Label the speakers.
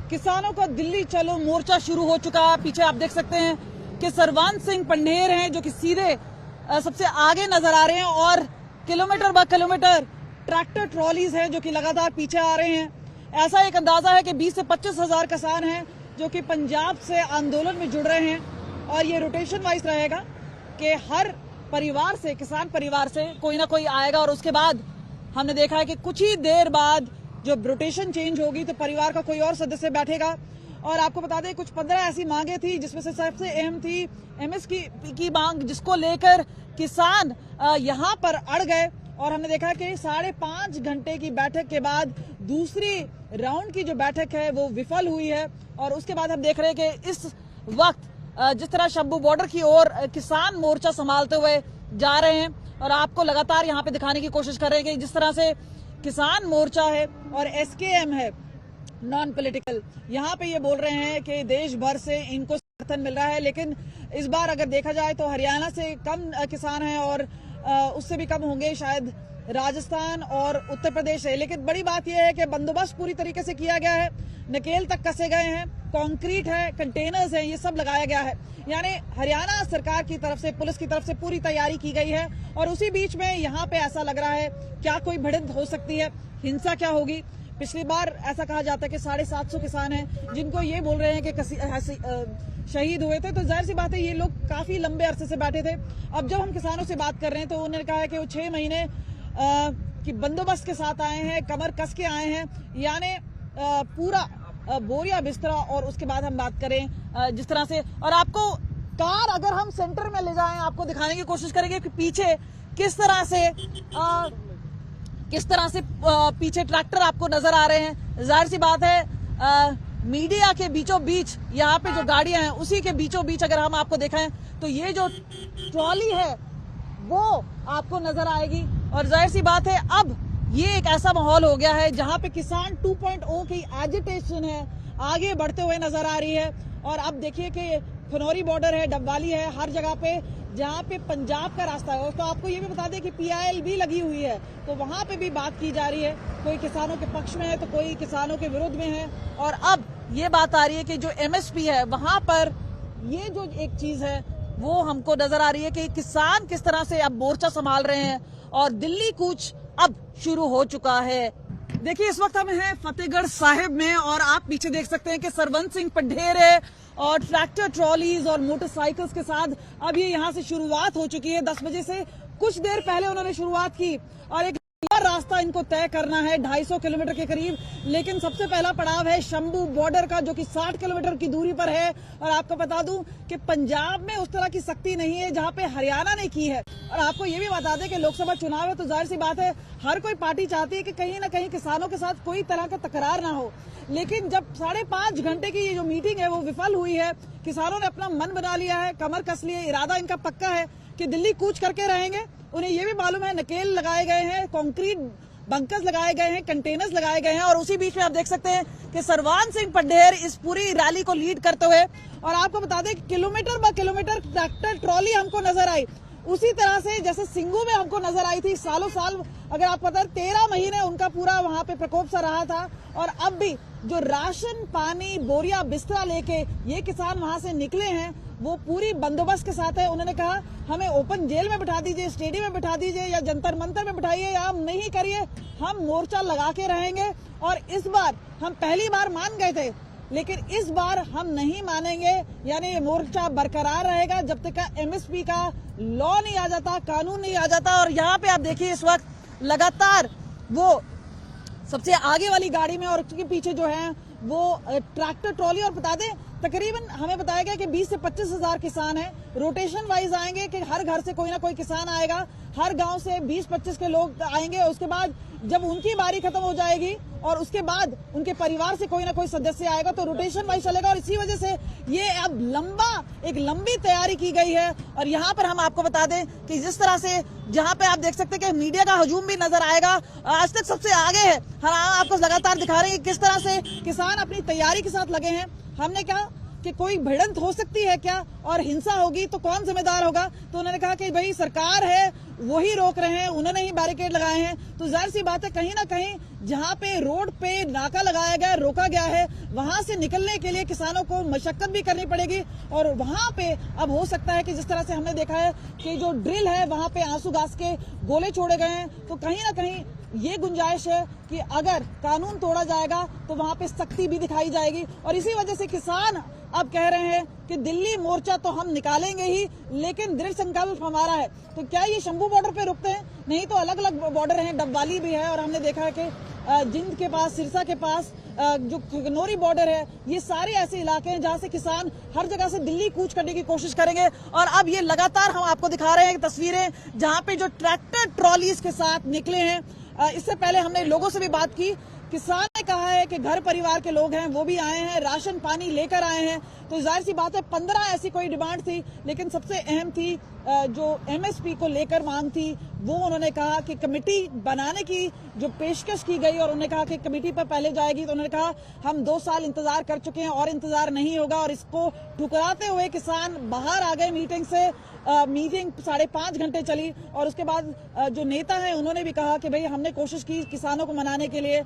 Speaker 1: किसानों का दिल्ली चलो मोर्चा शुरू हो चुका है। पीछे आप देख सकते हैं कि सरवान सिंह पंढेर हैं जो कि सीधे सबसे आगे नजर आ रहे हैं और किलोमीटर ब किलोमीटर ट्रैक्टर ट्रॉलीज हैं जो कि लगातार पीछे आ रहे हैं। ऐसा एक अंदाजा है कि 20 से 25 हजार किसान हैं जो कि पंजाब से आंदोलन में जुड़ रहे हैं और ये रोटेशन वाइज रहेगा कि हर परिवार से, किसान परिवार से कोई ना कोई आएगा और उसके बाद हमने देखा है कि कुछ ही देर बाद जब रोटेशन चेंज होगी तो परिवार का कोई और सदस्य बैठेगा। और आपको बता दें कुछ 15 ऐसी मांगे थी जिसमें से सबसे अहम थी एमएसपी की मांग, जिसको लेकर किसान यहाँ पर अड़ गए और हमने देखा कि 5.5 घंटे की बैठक के बाद दूसरी राउंड की जो बैठक है वो विफल हुई है। और उसके बाद हम देख रहे हैं कि इस वक्त जिस तरह शंभू बॉर्डर की ओर किसान मोर्चा संभालते हुए जा रहे हैं और आपको लगातार यहाँ पे दिखाने की कोशिश कर रहे हैं कि जिस तरह से किसान मोर्चा है और एसकेएम है नॉन पॉलिटिकल, यहाँ पे ये बोल रहे हैं कि देश भर से इनको समर्थन मिल रहा है। लेकिन इस बार अगर देखा जाए तो हरियाणा से कम किसान हैं और उससे भी कम होंगे शायद राजस्थान और उत्तर प्रदेश है। लेकिन बड़ी बात यह है कि बंदोबस्त पूरी तरीके से किया गया है, नकेल तक कसे गए हैं, कंक्रीट है, कंटेनर्स हैं, ये सब लगाया गया है। यानी हरियाणा सरकार की तरफ से, पुलिस की तरफ से पूरी तैयारी की गई है। और उसी बीच में यहाँ पे ऐसा लग रहा है क्या कोई भिड़ंत हो सकती है, हिंसा क्या होगी। पिछली बार ऐसा कहा जाता है कि 750 किसान हैं जिनको ये बोल रहे हैं कि शहीद हुए थे। तो जाहिर सी बात है ये लोग काफी लंबे अरसे से बैठे थे। अब जब हम किसानों से बात कर रहे हैं तो उन्होंने कहा है कि वो 6 महीने की बंदोबस्त के साथ आए हैं, कमर कस के आए हैं, यानी पूरा बोरिया बिस्तरा। और उसके बाद हम बात करें जिस तरह से, और आपको कार अगर हम सेंटर में ले जाएं आपको दिखाने की कोशिश करेंगे कि पीछे किस तरह से पीछे ट्रैक्टर आपको नजर आ रहे हैं। जाहिर सी बात है मीडिया के बीचों बीच यहाँ पे जो गाड़ियां हैं उसी के बीचों बीच अगर हम आपको दिखाएं तो ये जो ट्रॉली है वो आपको नजर आएगी। और जाहिर सी बात है अब ये एक ऐसा माहौल हो गया है जहां पे किसान 2.0 की एजिटेशन है आगे बढ़ते हुए नजर आ रही है। और अब देखिए कि खनौरी बॉर्डर है, डबवाली है, हर जगह पे जहाँ पे पंजाब का रास्ता है। तो आपको ये भी बता दें कि PIL भी लगी हुई है, तो वहां पे भी बात की जा रही है। कोई किसानों के पक्ष में है तो कोई किसानों के विरोध में है। और अब ये बात आ रही है कि जो MSP है वहां पर ये जो एक चीज है वो हमको नजर आ रही है कि किसान किस तरह से अब मोर्चा संभाल रहे हैं और दिल्ली कूच अब शुरू हो चुका है। देखिए इस वक्त हम हैं फतेहगढ़ साहिब में और आप पीछे देख सकते हैं कि सरवंत सिंह पंढेर है और ट्रैक्टर ट्रॉलीज और मोटरसाइकिल्स के साथ अब ये यहाँ से शुरुआत हो चुकी है। 10 बजे से कुछ देर पहले उन्होंने शुरुआत की और एक रास्ता इनको तय करना है 250 किलोमीटर के करीब। लेकिन सबसे पहला पड़ाव है शंभू बॉर्डर का जो कि 60 किलोमीटर की दूरी पर है। और आपको बता दूं कि पंजाब में उस तरह की सख्ती नहीं है जहां पे हरियाणा ने की है। और आपको ये भी बता दें कि लोकसभा चुनाव है तो जाहिर सी बात है हर कोई पार्टी चाहती है कि कहीं ना कहीं किसानों के साथ कोई तरह का तकरार ना हो। लेकिन जब 5.5 घंटे की ये जो मीटिंग है वो विफल हुई है, किसानों ने अपना मन बना लिया है, कमर कस लिए, इरादा इनका पक्का है कि दिल्ली कूच करके रहेंगे। उन्हें ये भी मालूम है नकेल लगाए गए हैं, कंक्रीट बंकर्स लगाए गए हैं, कंटेनर्स लगाए गए हैं। और उसी बीच में आप देख सकते हैं कि सरवान सिंह पंढेर इस पूरी रैली को लीड करते हुए, और आपको बता दें किलोमीटर ब किलोमीटर ट्रैक्टर ट्रॉली हमको नजर आई उसी तरह से जैसे सिंगू में हमको नजर आई थी। सालों साल अगर आपको पता है 13 महीने उनका पूरा वहां पे प्रकोप सा रहा था। और अब भी जो राशन, पानी, बोरिया, बिस्तरा लेके ये किसान वहां से निकले हैं वो पूरी बंदोबस्त के साथ है। उन्होंने कहा हमें ओपन जेल में बिठा दीजिए, स्टेडियम में बिठा दीजिए या जंतर मंतर में बिठाइए, या हम नहीं करिए, हम मोर्चा लगा के रहेंगे। और इस बार हम पहली बार मान गए थे लेकिन इस बार हम नहीं मानेंगे, यानी ये मोर्चा बरकरार रहेगा जब तक का MSP का लॉ नहीं आ जाता, कानून नहीं आ जाता। और यहाँ पे आप देखिए इस वक्त लगातार वो सबसे आगे वाली गाड़ी में और उसके पीछे जो है वो ट्रैक्टर ट्रॉली। और बता दें तकरीबन हमें बताया गया कि 20 से 25 हजार किसान हैं, रोटेशन वाइज आएंगे कि हर घर से कोई ना कोई किसान आएगा, हर गांव से 20-25 के लोग आएंगे। उसके बाद जब उनकी बारी खत्म हो जाएगी और उसके बाद उनके परिवार से कोई ना कोई सदस्य आएगा तो रोटेशन वाइज चलेगा। और इसी वजह से ये अब एक लंबी तैयारी की गई है। और यहाँ पर हम आपको बता दें कि जिस तरह से जहाँ पे आप देख सकते हैं कि मीडिया का हजूम भी नजर आएगा, आज तक सबसे आगे है। हम आपको लगातार दिखा रहे हैं किस तरह से किसान अपनी तैयारी के साथ लगे हैं। हमने कहा कि कोई भिड़ंत हो सकती है क्या और हिंसा होगी तो कौन जिम्मेदार होगा, तो उन्होंने कहा कि भाई सरकार है वही रोक रहे हैं, उन्होंने ही बैरिकेड लगाए हैं। तो जाहिर सी बात है कहीं ना कहीं जहां पे रोड पे नाका लगाया गया, रोका गया है, वहां से निकलने के लिए किसानों को मशक्कत भी करनी पड़ेगी। और वहां पे अब हो सकता है कि जिस तरह से हमने देखा है कि जो ड्रिल है वहां पे आंसू गैस के गोले छोड़े गए हैं, तो कहीं ना कहीं ये गुंजाइश है कि अगर कानून तोड़ा जाएगा तो वहां पे सख्ती भी दिखाई जाएगी। और इसी वजह से किसान अब कह रहे हैं कि दिल्ली मोर्चा तो हम निकालेंगे ही, लेकिन दृढ़ संकल्प हमारा है। तो क्या ये शंभू बॉर्डर पे रुकते हैं? नहीं, तो अलग अलग बॉर्डर हैं, डबवाली भी है, और हमने देखा है कि जिंद के पास, सिरसा के पास जो खगनौरी बॉर्डर है, ये सारे ऐसे इलाके हैं जहां से किसान हर जगह से दिल्ली कूच करने की कोशिश करेंगे। और अब ये लगातार हम आपको दिखा रहे हैं तस्वीरें जहां पे जो ट्रैक्टर ट्रॉलीज के साथ निकले हैं। इससे पहले हमने लोगों से भी बात की। किसान ने कहा है कि घर परिवार के लोग हैं वो भी आए हैं, राशन पानी लेकर आए हैं। तो जाहिर सी बात है 15 ऐसी कोई डिमांड थी, लेकिन सबसे अहम थी जो एमएसपी को लेकर मांग थी, वो उन्होंने कहा कि कमेटी बनाने की जो पेशकश की गई, और उन्होंने कहा कि कमेटी पर पहले जाएगी। तो उन्होंने कहा हम 2 साल इंतजार कर चुके हैं और इंतजार नहीं होगा। और इसको ठुकराते हुए किसान बाहर आ गए मीटिंग से। मीटिंग 5.5 घंटे चली और उसके बाद जो नेता हैं उन्होंने भी कहा कि भाई हमने कोशिश की किसानों को मनाने के लिए।